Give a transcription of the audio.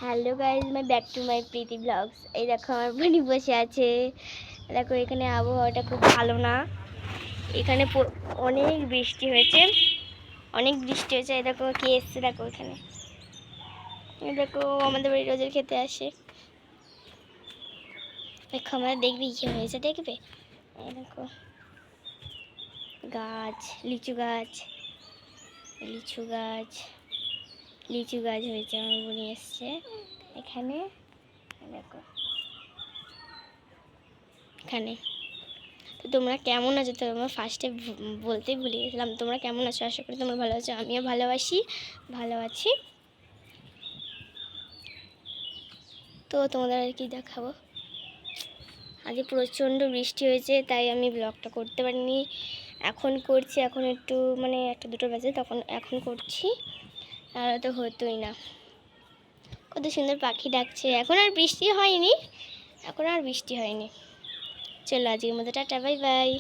Hello guys, my back to my Preeti blogs. এই দেখো আমার বোনই বসে আছে। দেখো এখানে আবহাওয়াটা খুব ভালো না, এখানে অনেক বৃষ্টি হয়েছে, এই দেখো কে এসছে, দেখো এখানে, এই দেখো আমাদের বাড়ি রোজের খেতে আসে। দেখো আমরা দেখবি কি হয়েছে, দেখবে। এই দেখো গাছ, লিচু গাছ হয়েছে, আমার বোনই এসছে এখানে। দেখো এখানে। তো তোমরা কেমন আছো? তো আমরা ফার্স্টে বলতেই ভুলে গেছিলাম, তোমরা কেমন আছো? আশা করি তোমরা ভালো আছো, আমিও ভালো আছি। তো তোমাদের আর কি দেখাবো, আজকে প্রচণ্ড বৃষ্টি হয়েছে, তাই আমি ব্লগটা করতে পারিনি। এখন করছি, এখন একটু মানে 1-2টো বাজে, তখন এখন করছি, আর তো হতোই না। কত সুন্দর পাখি ডাকছে। এখন আর বৃষ্টি হয়নি। চলো আজকের মতো টাটা, বাই বাই।